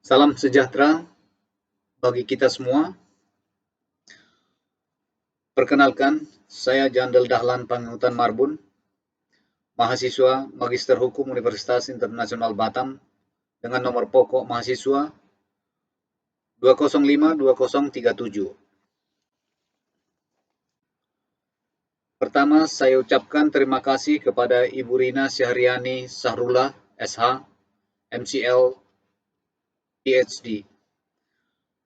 Salam sejahtera bagi kita semua. Perkenalkan, saya Jandel Dahlan Pangehutan Marbun, mahasiswa Magister Hukum Universitas Internasional Batam dengan nomor pokok mahasiswa 2052037. Pertama, saya ucapkan terima kasih kepada Ibu Rina Syahriani Sahrullah, SH, MCL, PhD,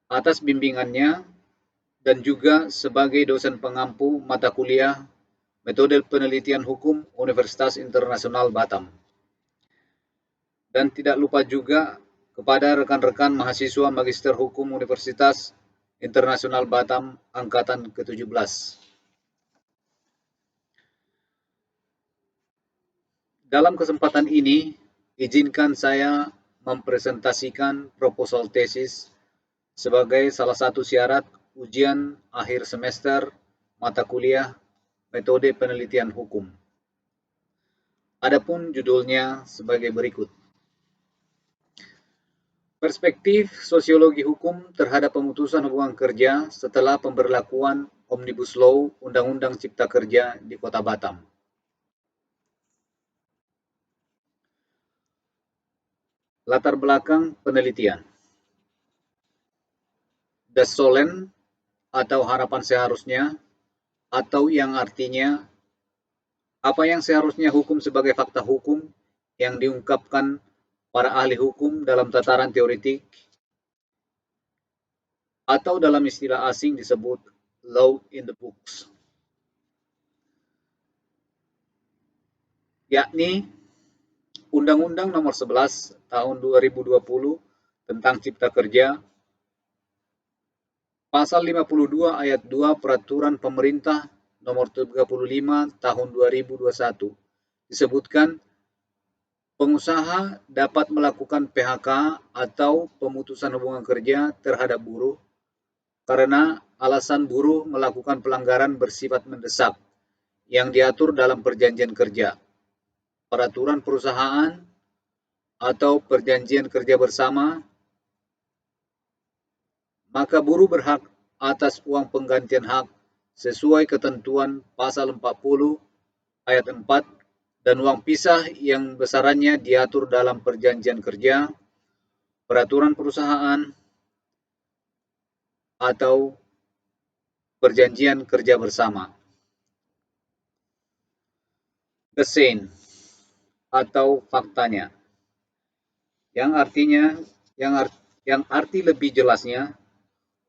atas bimbingannya dan juga sebagai dosen pengampu mata kuliah Metode Penelitian Hukum Universitas Internasional Batam. Dan tidak lupa juga kepada rekan-rekan mahasiswa Magister Hukum Universitas Internasional Batam Angkatan ke-17. Dalam kesempatan ini, izinkan saya mempresentasikan proposal tesis sebagai salah satu syarat ujian akhir semester mata kuliah Metode Penelitian Hukum. Adapun judulnya sebagai berikut. Perspektif sosiologi hukum terhadap pemutusan hubungan kerja setelah pemberlakuan Omnibus Law Undang-Undang Cipta Kerja di Kota Batam. Latar belakang penelitian. Das Sollen atau harapan seharusnya, atau yang artinya apa yang seharusnya hukum sebagai fakta hukum yang diungkapkan para ahli hukum dalam tataran teoretik atau dalam istilah asing disebut law in the books, yakni Undang-Undang Nomor 11 Tahun 2020 tentang Cipta Kerja, Pasal 52 Ayat 2 Peraturan Pemerintah Nomor 35 Tahun 2021 disebutkan pengusaha dapat melakukan PHK atau pemutusan hubungan kerja terhadap buruh karena alasan buruh melakukan pelanggaran bersifat mendesak yang diatur dalam perjanjian kerja, peraturan perusahaan, atau perjanjian kerja bersama, maka buruh berhak atas uang penggantian hak sesuai ketentuan pasal 40 ayat 4 dan uang pisah yang besarannya diatur dalam perjanjian kerja, peraturan perusahaan, atau perjanjian kerja bersama. The scene atau faktanya, yang artinya yang arti lebih jelasnya,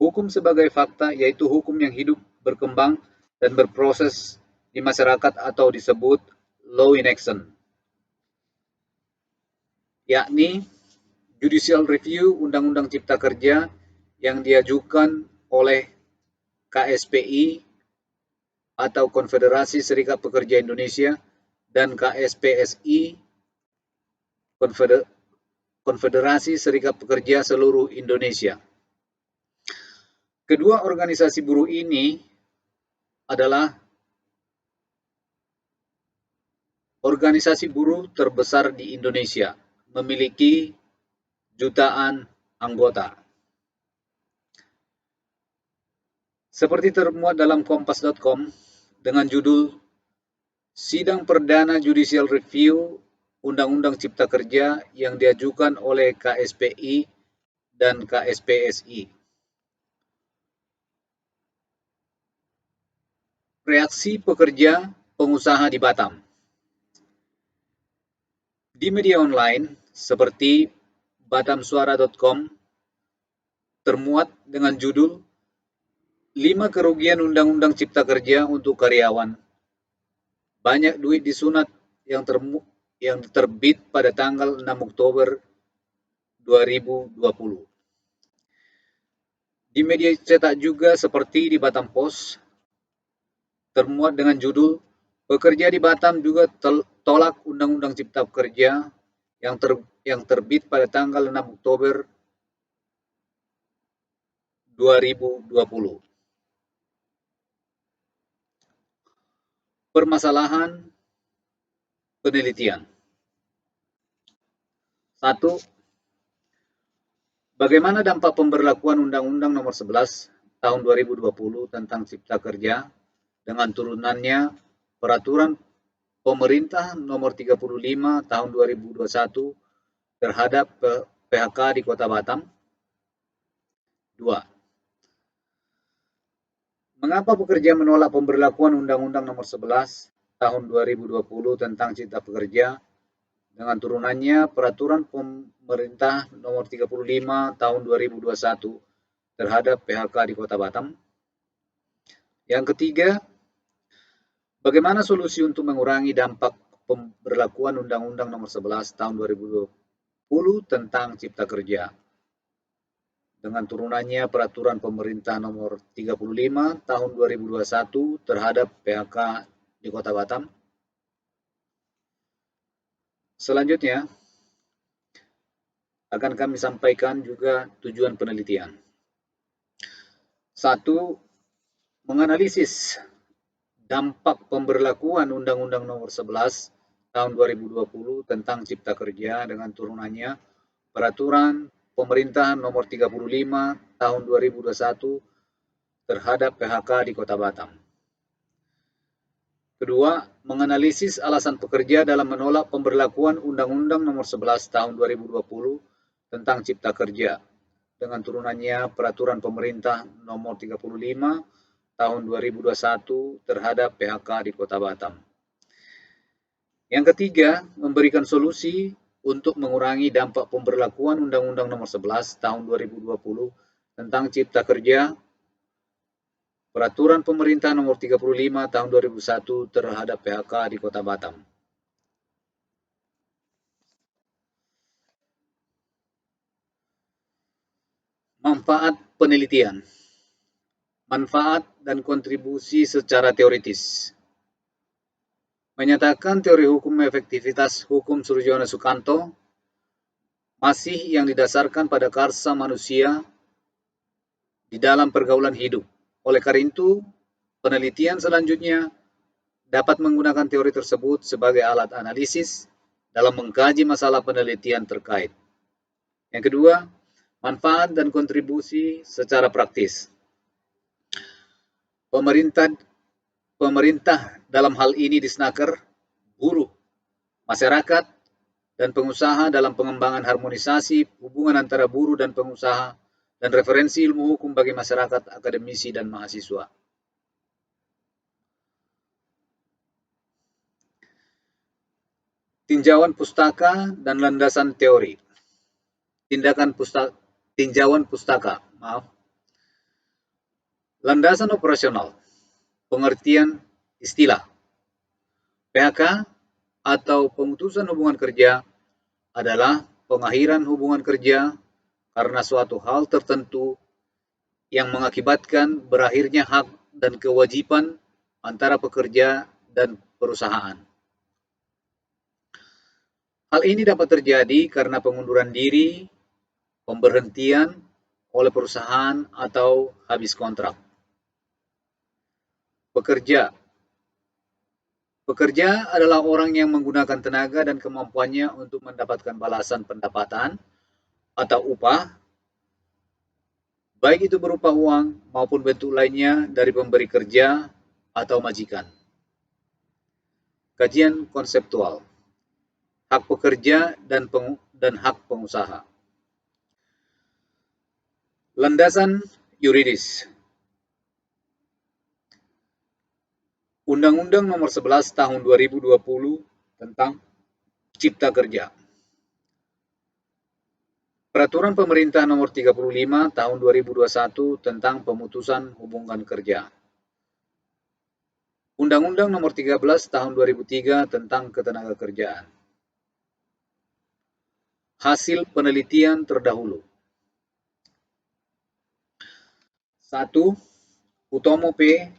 hukum sebagai fakta yaitu hukum yang hidup, berkembang, dan berproses di masyarakat atau disebut law in action, yakni judicial review Undang-Undang Cipta Kerja yang diajukan oleh KSPI atau Konfederasi Serikat Pekerja Indonesia dan KSPSI Konfederasi Serikat Pekerja Seluruh Indonesia. Kedua organisasi buruh ini adalah organisasi buruh terbesar di Indonesia, memiliki jutaan anggota. Seperti termuat dalam kompas.com dengan judul Sidang Perdana Judicial Review Undang-Undang Cipta Kerja yang diajukan oleh KSPI dan KSPSI. Reaksi pekerja pengusaha di Batam. Di media online seperti batamsuara.com termuat dengan judul 5 kerugian Undang-Undang Cipta Kerja untuk karyawan. Banyak duit disunat yang terbit pada tanggal 6 Oktober 2020. Di media cetak juga seperti di Batam Post termuat dengan judul Pekerja di Batam juga tolak Undang-Undang Cipta Kerja yang terbit pada tanggal 6 Oktober 2020. Permasalahan penelitian. 1. Bagaimana dampak pemberlakuan Undang-Undang Nomor 11 Tahun 2020 tentang Cipta Kerja dengan turunannya Peraturan Pemerintah Nomor 35 Tahun 2021 terhadap PHK di Kota Batam? 2. Mengapa pekerja menolak pemberlakuan Undang-Undang Nomor 11 Tahun 2020 tentang Cipta Pekerja dengan turunannya Peraturan Pemerintah Nomor 35 Tahun 2021 terhadap PHK di Kota Batam? Yang ketiga, bagaimana solusi untuk mengurangi dampak pemberlakuan Undang-Undang Nomor 11 Tahun 2020 tentang Cipta Kerja dengan turunannya Peraturan Pemerintah Nomor 35 Tahun 2021 terhadap PHK di Kota Batam? Selanjutnya, akan kami sampaikan juga tujuan penelitian. 1. Menganalisis dampak pemberlakuan Undang-Undang Nomor 11 Tahun 2020 tentang Cipta Kerja dengan turunannya Peraturan Pemerintah Nomor 35 Tahun 2021 terhadap PHK di Kota Batam. Kedua, menganalisis alasan pekerja dalam menolak pemberlakuan Undang-Undang Nomor 11 Tahun 2020 tentang Cipta Kerja dengan turunannya Peraturan Pemerintah Nomor 35 Tahun 2021 terhadap PHK di Kota Batam. Yang ketiga, memberikan solusi untuk mengurangi dampak pemberlakuan Undang-Undang Nomor 11 Tahun 2020 tentang Cipta Kerja, Peraturan Pemerintah Nomor 35 Tahun 2001 terhadap PHK di Kota Batam. Manfaat penelitian. Manfaat dan kontribusi secara teoritis. Menyatakan teori hukum efektivitas hukum Surjono Sukanto masih yang didasarkan pada karsa manusia di dalam pergaulan hidup. Oleh karena itu, penelitian selanjutnya dapat menggunakan teori tersebut sebagai alat analisis dalam mengkaji masalah penelitian terkait. Yang kedua, manfaat dan kontribusi secara praktis. Pemerintah dalam hal ini di Snaker, buruh, masyarakat, dan pengusaha dalam pengembangan harmonisasi hubungan antara buruh dan pengusaha dan referensi ilmu hukum bagi masyarakat, akademisi, dan mahasiswa. Tinjauan pustaka dan landasan teori. Tinjauan pustaka. Landasan operasional. Pengertian istilah. PHK atau pemutusan hubungan kerja adalah pengakhiran hubungan kerja karena suatu hal tertentu yang mengakibatkan berakhirnya hak dan kewajiban antara pekerja dan perusahaan. Hal ini dapat terjadi karena pengunduran diri, pemberhentian oleh perusahaan, atau habis kontrak. Pekerja adalah orang yang menggunakan tenaga dan kemampuannya untuk mendapatkan balasan pendapatan atau upah, baik itu berupa uang maupun bentuk lainnya dari pemberi kerja atau majikan. Kajian konseptual, hak pekerja dan hak pengusaha. Landasan yuridis. Undang-Undang Nomor 11 Tahun 2020 tentang Cipta Kerja. Peraturan Pemerintah Nomor 35 Tahun 2021 tentang pemutusan hubungan kerja. Undang-Undang Nomor 13 Tahun 2003 tentang Ketenagakerjaan. Hasil penelitian terdahulu. 1. Utomo P.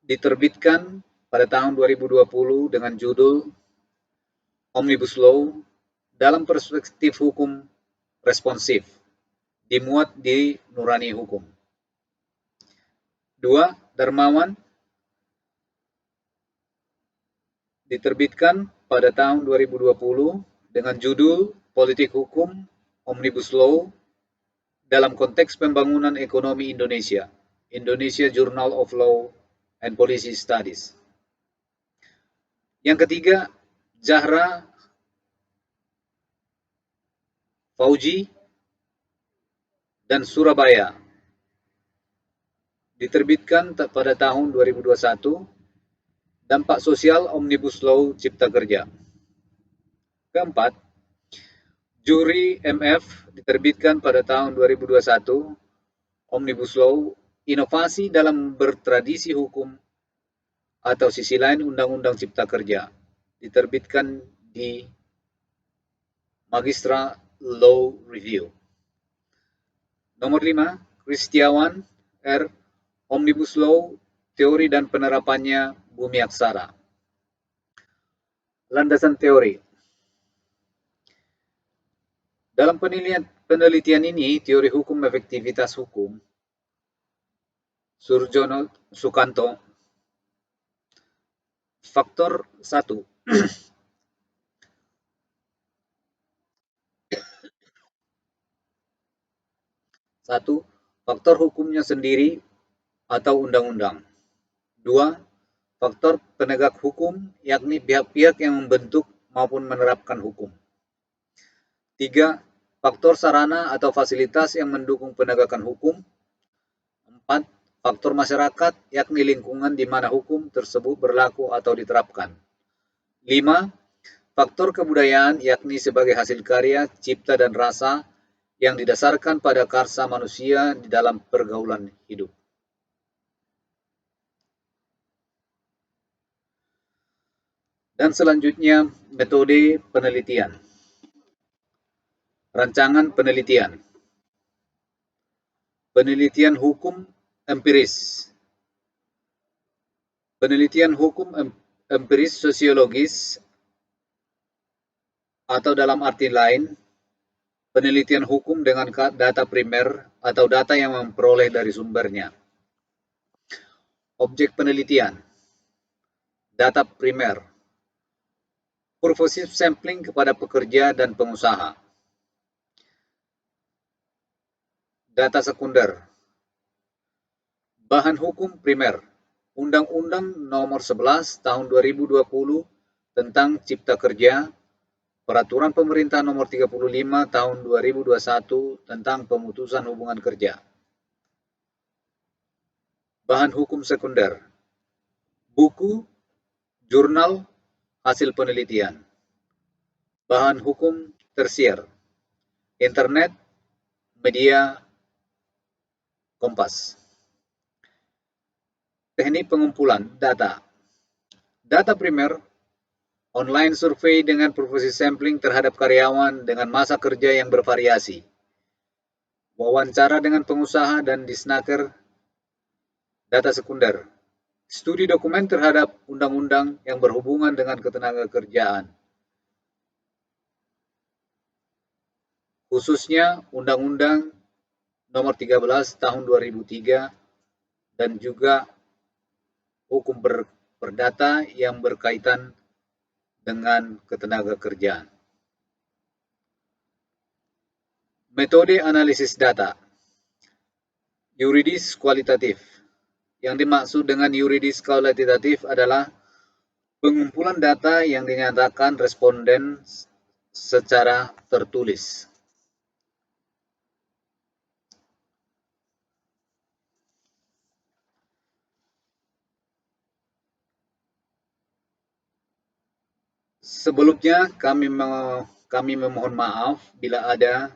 diterbitkan pada tahun 2020 dengan judul Omnibus Law dalam perspektif hukum responsif, dimuat di Nurani Hukum. 2. Darmawan diterbitkan pada tahun 2020 dengan judul Politik Hukum Omnibus Law dalam konteks pembangunan ekonomi Indonesia, Indonesia Journal of Law and Policy Studies. Yang ketiga, Zahra Fauji dan Surabaya, diterbitkan pada tahun 2021, Dampak Sosial Omnibus Law Cipta Kerja. Keempat, Juri MF, diterbitkan pada tahun 2021, Omnibus Law, Inovasi dalam Bertradisi Hukum atau sisi lain Undang-Undang Cipta Kerja, diterbitkan di Magistra Law Review. Nomor 5, Kristiawan R. Omnibus Law, Teori dan Penerapannya Bumi Aksara. Landasan teori. Dalam penelitian ini, teori hukum efektivitas hukum, Surjono Sukanto, faktor 1. Satu, faktor hukumnya sendiri atau undang-undang. 2, faktor penegak hukum, yakni pihak-pihak yang membentuk maupun menerapkan hukum. 3, faktor sarana atau fasilitas yang mendukung penegakan hukum. 4, faktor masyarakat, yakni lingkungan di mana hukum tersebut berlaku atau diterapkan. 5, faktor kebudayaan, yakni sebagai hasil karya, cipta, dan rasa yang didasarkan pada karsa manusia di dalam pergaulan hidup. Dan selanjutnya, metode penelitian. Rancangan penelitian. Penelitian hukum empiris. Penelitian hukum empiris sosiologis atau dalam arti lain, penelitian hukum dengan data primer atau data yang memperoleh dari sumbernya. Objek penelitian. Data primer. Purposive sampling kepada pekerja dan pengusaha. Data sekunder. Bahan hukum primer. Undang-Undang Nomor 11 Tahun 2020 tentang Cipta Kerja, Peraturan Pemerintah Nomor 35 Tahun 2021 tentang Pemutusan Hubungan Kerja. Bahan hukum sekunder. Buku, jurnal, hasil penelitian. Bahan hukum tersier. Internet, media, Kompas. Teknik pengumpulan data. Data primer, online survei dengan purposive sampling terhadap karyawan dengan masa kerja yang bervariasi. Wawancara dengan pengusaha dan disnaker. Data sekunder, studi dokumen terhadap undang-undang yang berhubungan dengan ketenagakerjaan, khususnya Undang-Undang Nomor 13 Tahun 2003 dan juga hukum perdata yang berkaitan dengan ketenagakerjaan. Metode analisis data. Yuridis kualitatif. Yang dimaksud dengan yuridis kualitatif adalah pengumpulan data yang dinyatakan responden secara tertulis. Sebelumnya kami memohon maaf bila ada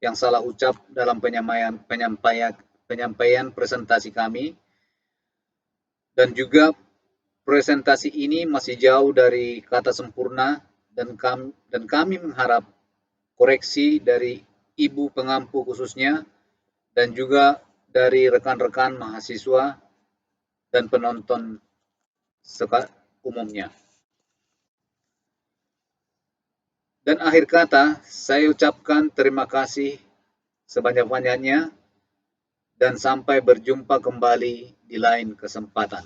yang salah ucap dalam penyampaian presentasi kami, dan juga presentasi ini masih jauh dari kata sempurna, dan kami mengharap koreksi dari Ibu pengampu khususnya dan juga dari rekan-rekan mahasiswa dan penonton umumnya. Dan akhir kata, saya ucapkan terima kasih sebanyak-banyaknya dan sampai berjumpa kembali di lain kesempatan.